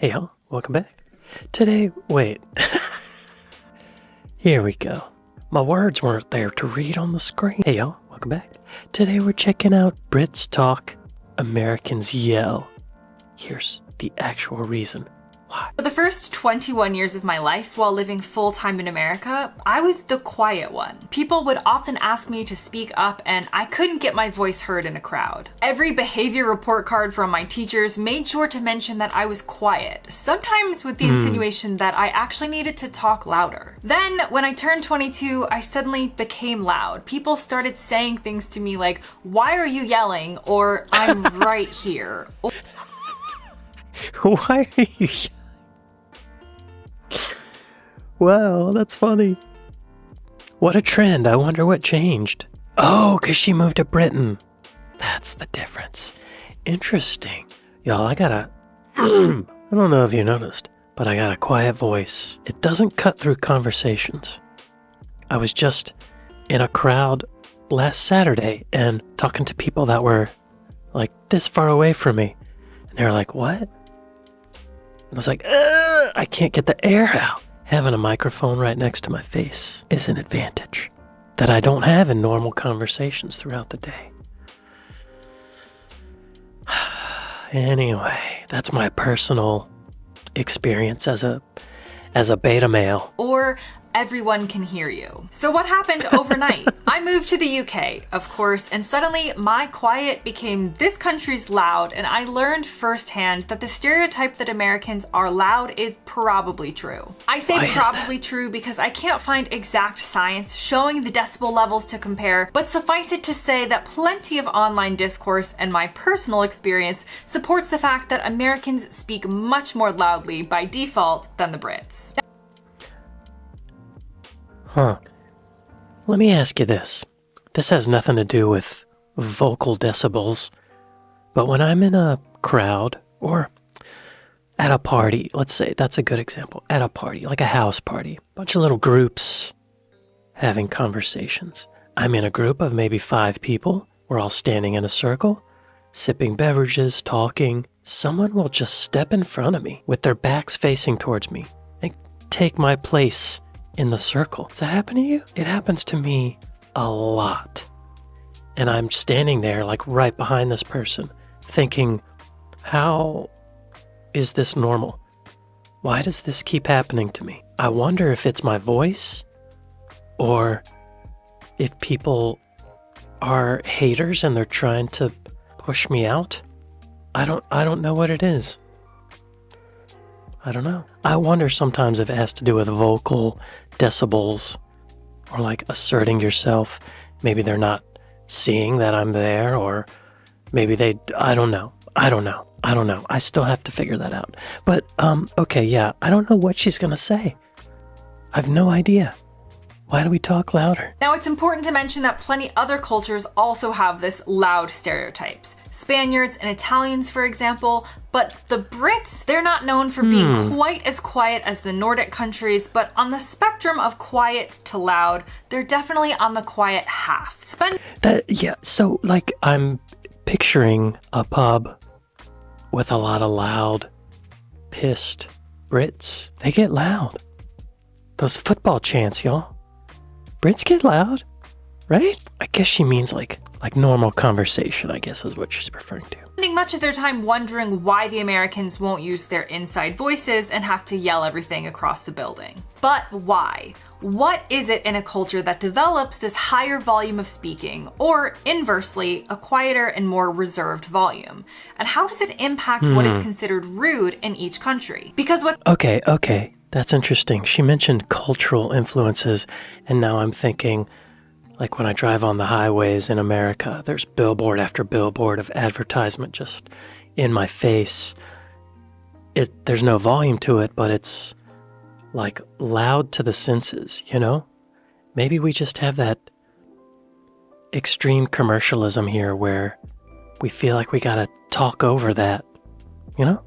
Hey y'all, welcome back. Today, wait. Here we go. My words weren't there to read on the screen. Hey y'all, welcome back. Today we're checking out Brits talk, Americans yell. Here's the actual reason why. For the first 21 years of my life while living full-time in America, I was the quiet one. People would often ask me to speak up and I couldn't get my voice heard in a crowd. Every behavior report card from my teachers made sure to mention that I was quiet, sometimes with the insinuation that I actually needed to talk louder. Then, when I turned 22, I suddenly became loud. People started saying things to me like, "Why are you yelling?" or "I'm right here." Why are you... Wow, that's funny. What a trend. I wonder what changed. Oh, because she moved to Britain. That's the difference. Interesting. Y'all, I got a... I don't know if you noticed, but I got a quiet voice. It doesn't cut through conversations. I was just in a crowd last Saturday and talking to people that were like this far away from me. And they were like, "What?" And I was like, I can't get the air out. Having a microphone right next to my face is an advantage that I don't have in normal conversations throughout the day. Anyway, that's my personal experience as a beta male. Or everyone can hear you. So what happened overnight? I moved to the UK, of course, and suddenly my quiet became this country's loud, and I learned firsthand that the stereotype that Americans are loud is probably true. I say probably true because I can't find exact science showing the decibel levels to compare, but suffice it to say that plenty of online discourse and my personal experience supports the fact that Americans speak much more loudly by default than the Brits. Huh. Let me ask you this. This has nothing to do with vocal decibels, but when I'm in a crowd or at a party, let's say that's a good example, at a party, like a house party, bunch of little groups having conversations. I'm in a group of maybe 5 people. We're all standing in a circle, sipping beverages, talking. Someone will just step in front of me with their backs facing towards me and take my place in the circle. Does that happen to you? It happens to me a lot. And I'm standing there like right behind this person thinking, how is this normal? Why does this keep happening to me? I wonder if it's my voice or if people are haters and they're trying to push me out. I don't know what it is. I don't know. I wonder sometimes if it has to do with vocal decibels or like asserting yourself. Maybe they're not seeing that I'm there, or maybe I don't know. I still have to figure that out. But, okay, yeah, I don't know what she's gonna say. I've no idea. Why do we talk louder? Now, it's important to mention that plenty other cultures also have this loud stereotypes. Spaniards and Italians, for example, but the Brits, they're not known for being quite as quiet as the Nordic countries, but on the spectrum of quiet to loud, they're definitely on the quiet half. So, like, I'm picturing a pub with a lot of loud, pissed Brits. They get loud. Those football chants, y'all. Brits get loud, right? I guess she means like normal conversation, I guess is what she's referring to. Spending much of their time wondering why the Americans won't use their inside voices and have to yell everything across the building. But why? What is it in a culture that develops this higher volume of speaking, or inversely, a quieter and more reserved volume? And how does it impact what is considered rude in each country? Because what... Okay. That's interesting. She mentioned cultural influences, and now I'm thinking, like when I drive on the highways in America, there's billboard after billboard of advertisement just in my face. There's no volume to it, but it's like loud to the senses, you know? Maybe we just have that extreme commercialism here where we feel like we gotta talk over that, you know?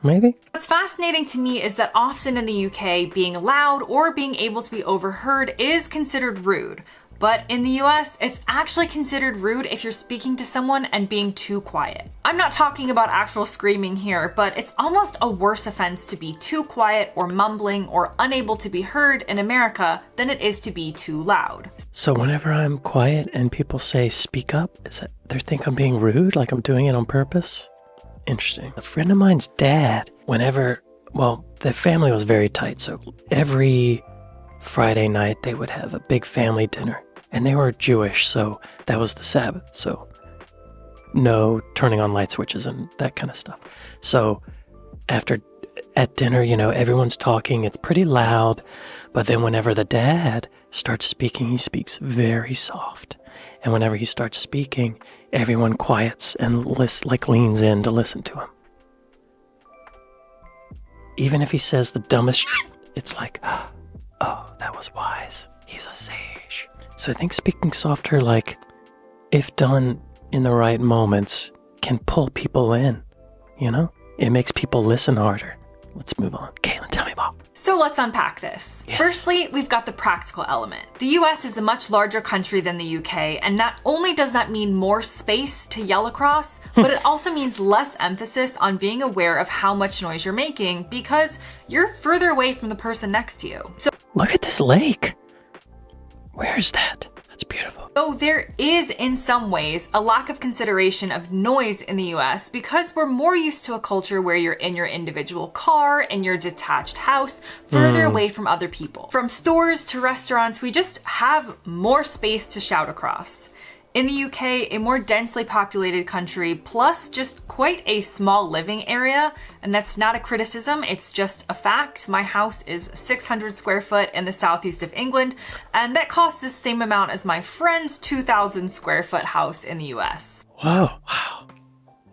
Maybe? What's fascinating to me is that often in the UK, being loud or being able to be overheard is considered rude. But in the US, it's actually considered rude if you're speaking to someone and being too quiet. I'm not talking about actual screaming here, but it's almost a worse offense to be too quiet or mumbling or unable to be heard in America than it is to be too loud. So whenever I'm quiet and people say speak up, is it they think I'm being rude, like I'm doing it on purpose? Interesting. A friend of mine's dad, their family was very tight, so every Friday night they would have a big family dinner. And they were Jewish, so that was the Sabbath, so no turning on light switches and that kind of stuff. So at dinner, everyone's talking, it's pretty loud, but then whenever the dad starts speaking, he speaks very soft. And whenever he starts speaking, everyone quiets and leans in to listen to him. Even if he says the dumbest shit, it's like, oh, that was wise. He's a sage. So I think speaking softer, if done in the right moments, can pull people in, It makes people listen harder. Let's move on. Caitlin, tell me about. So let's unpack this. Yes. Firstly, we've got the practical element. The US is a much larger country than the UK, and not only does that mean more space to yell across, but it also means less emphasis on being aware of how much noise you're making because you're further away from the person next to you. Look at this lake. Where is that? That's beautiful. So there is, in some ways, a lack of consideration of noise in the US because we're more used to a culture where you're in your individual car, in your detached house, further away from other people. From stores to restaurants, we just have more space to shout across. In the UK, a more densely populated country, plus just quite a small living area, and that's not a criticism, it's just a fact. My house is 600 square foot in the southeast of England, and that costs the same amount as my friend's 2,000 square foot house in the US. Wow.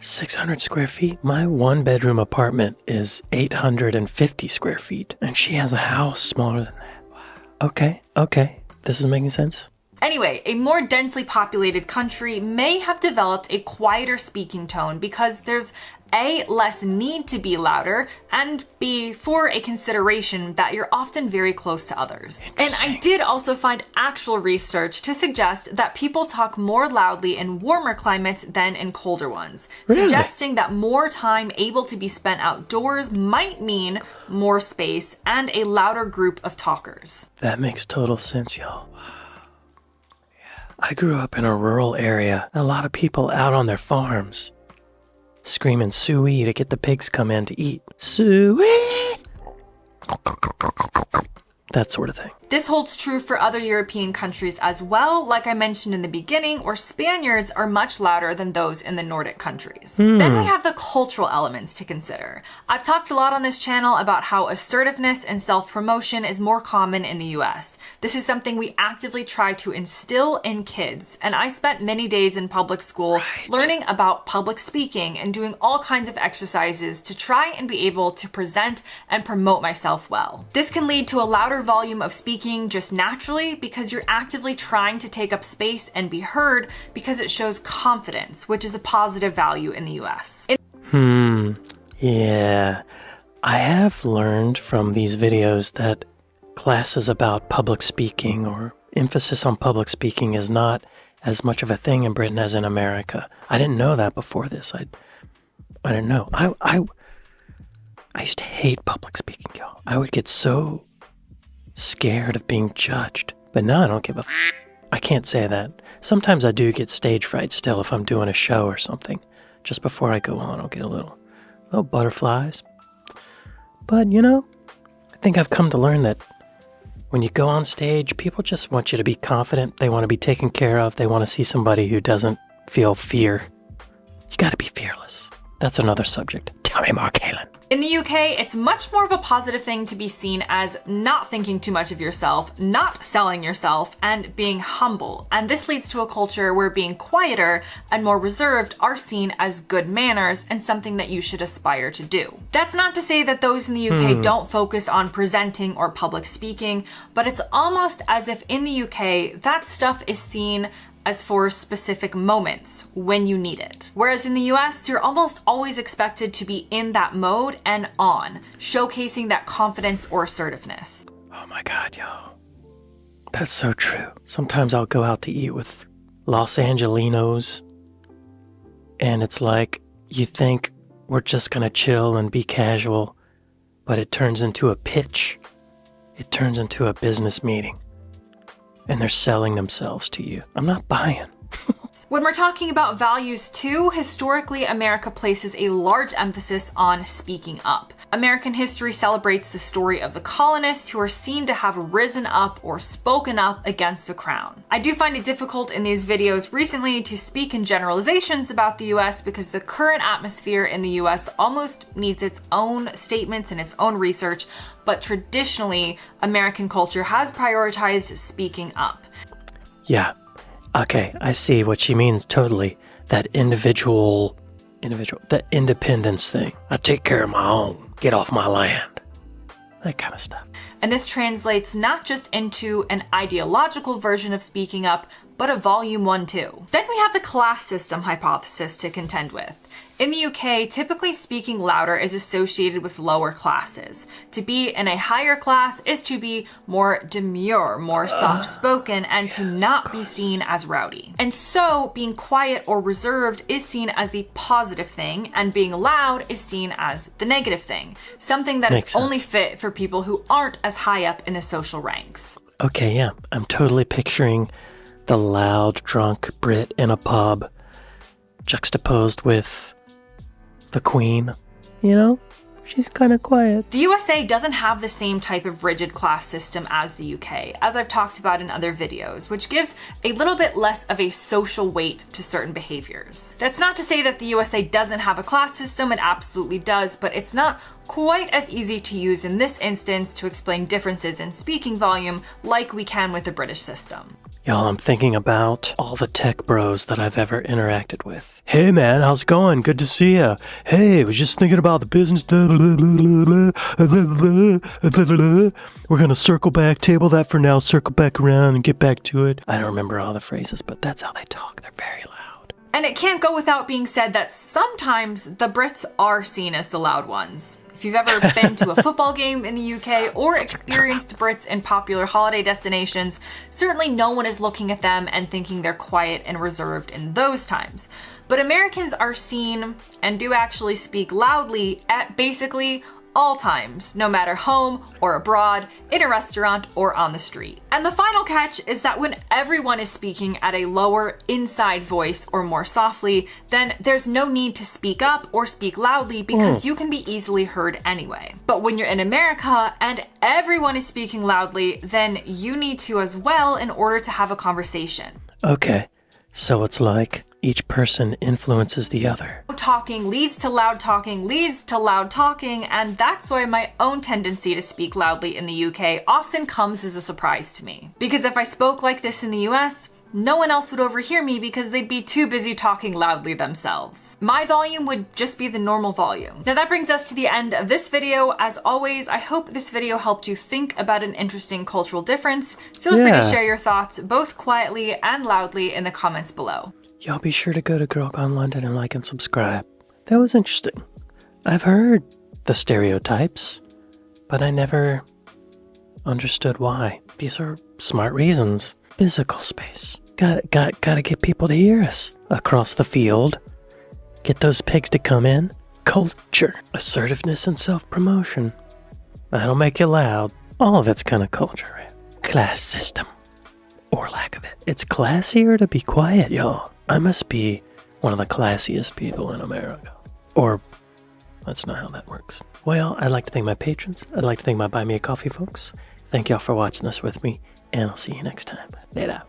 600 square feet? My one-bedroom apartment is 850 square feet, and she has a house smaller than that. Wow. Okay. This is making sense. Anyway, a more densely populated country may have developed a quieter speaking tone because there's A, less need to be louder, and B, for a consideration that you're often very close to others. And I did also find actual research to suggest that people talk more loudly in warmer climates than in colder ones, suggesting that more time able to be spent outdoors might mean more space and a louder group of talkers. That makes total sense, y'all. I grew up in a rural area. A lot of people out on their farms screaming suey to get the pigs come in to eat. Suey! That sort of thing. This holds true for other European countries as well, like I mentioned in the beginning, where Spaniards are much louder than those in the Nordic countries. Then we have the cultural elements to consider. I've talked a lot on this channel about how assertiveness and self-promotion is more common in the US. This is something we actively try to instill in kids, and I spent many days in public school learning about public speaking and doing all kinds of exercises to try and be able to present and promote myself well. This can lead to a louder volume of speaking just naturally because you're actively trying to take up space and be heard because it shows confidence, which is a positive value in the US. Yeah. I have learned from these videos that classes about public speaking or emphasis on public speaking is not as much of a thing in Britain as in America. I didn't know that before this. I didn't know. I used to hate public speaking, y'all. I would get so scared of being judged. But now I don't give a f***. I can't say that. Sometimes I do get stage fright still if I'm doing a show or something. Just before I go on, I'll get a little butterflies. But, I think I've come to learn that when you go on stage, people just want you to be confident. They want to be taken care of. They want to see somebody who doesn't feel fear. You got to be fearless. That's another subject. Tell me more, Kaylin. In the UK, it's much more of a positive thing to be seen as not thinking too much of yourself, not selling yourself, and being humble. And this leads to a culture where being quieter and more reserved are seen as good manners and something that you should aspire to do. That's not to say that those in the UK don't focus on presenting or public speaking, but it's almost as if in the UK, that stuff is seen as for specific moments when you need it. Whereas in the US, you're almost always expected to be in that mode and on, showcasing that confidence or assertiveness. Oh my God, yo. That's so true. Sometimes I'll go out to eat with Los Angelinos, and it's like you think we're just gonna chill and be casual, but it turns into a pitch. It turns into a business meeting, and they're selling themselves to you. I'm not buying. When we're talking about values too, historically, America places a large emphasis on speaking up. American history celebrates the story of the colonists who are seen to have risen up or spoken up against the crown. I do find it difficult in these videos recently to speak in generalizations about the US because the current atmosphere in the US almost needs its own statements and its own research, but traditionally, American culture has prioritized speaking up. Yeah. Okay, I see what she means totally. That that independence thing. I take care of my own. Get off my land. That kind of stuff. And this translates not just into an ideological version of speaking up, but a volume 1 too. Then we have the class system hypothesis to contend with. In the UK, typically speaking louder is associated with lower classes. To be in a higher class is to be more demure, more soft-spoken, and to not be seen as rowdy. And so, being quiet or reserved is seen as the positive thing, and being loud is seen as the negative thing. Something that is only fit for people who aren't as high up in the social ranks. Okay, yeah. I'm totally picturing the loud, drunk Brit in a pub juxtaposed with the Queen, you know? She's kind of quiet. The USA doesn't have the same type of rigid class system as the UK, as I've talked about in other videos, which gives a little bit less of a social weight to certain behaviors. That's not to say that the USA doesn't have a class system, it absolutely does, but it's not quite as easy to use in this instance to explain differences in speaking volume like we can with the British system. Y'all, I'm thinking about all the tech bros that I've ever interacted with. Hey man, how's it going? Good to see ya. Hey, was just thinking about the business. We're gonna circle back, table that for now, circle back around and get back to it. I don't remember all the phrases, but that's how they talk. They're very loud. And it can't go without being said that sometimes the Brits are seen as the loud ones. If you've ever been to a football game in the UK or experienced Brits in popular holiday destinations, certainly no one is looking at them and thinking they're quiet and reserved in those times. But Americans are seen and do actually speak loudly at basically all times, no matter home or abroad, in a restaurant or on the street. And the final catch is that when everyone is speaking at a lower inside voice or more softly, then there's no need to speak up or speak loudly because you can be easily heard anyway. But when you're in America and everyone is speaking loudly, then you need to as well in order to have a conversation. Okay, so it's like each person influences the other. Talking leads to loud talking leads to loud talking, and that's why my own tendency to speak loudly in the UK often comes as a surprise to me. Because if I spoke like this in the US, no one else would overhear me because they'd be too busy talking loudly themselves. My volume would just be the normal volume. Now that brings us to the end of this video. As always, I hope this video helped you think about an interesting cultural difference. Feel free to share your thoughts both quietly and loudly in the comments below. Y'all be sure to go to Girl Gone London and like and subscribe. That was interesting. I've heard the stereotypes, but I never understood why. These are smart reasons. Physical space. Gotta get people to hear us. Across the field. Get those pigs to come in. Culture. Assertiveness and self-promotion. That'll make you loud. All of it's kind of culture, right? Class system. Or lack of it. It's classier to be quiet, y'all. I must be one of the classiest people in America. Or, that's not how that works. Well, I'd like to thank my patrons. I'd like to thank my Buy Me a Coffee folks. Thank y'all for watching this with me, and I'll see you next time. Later.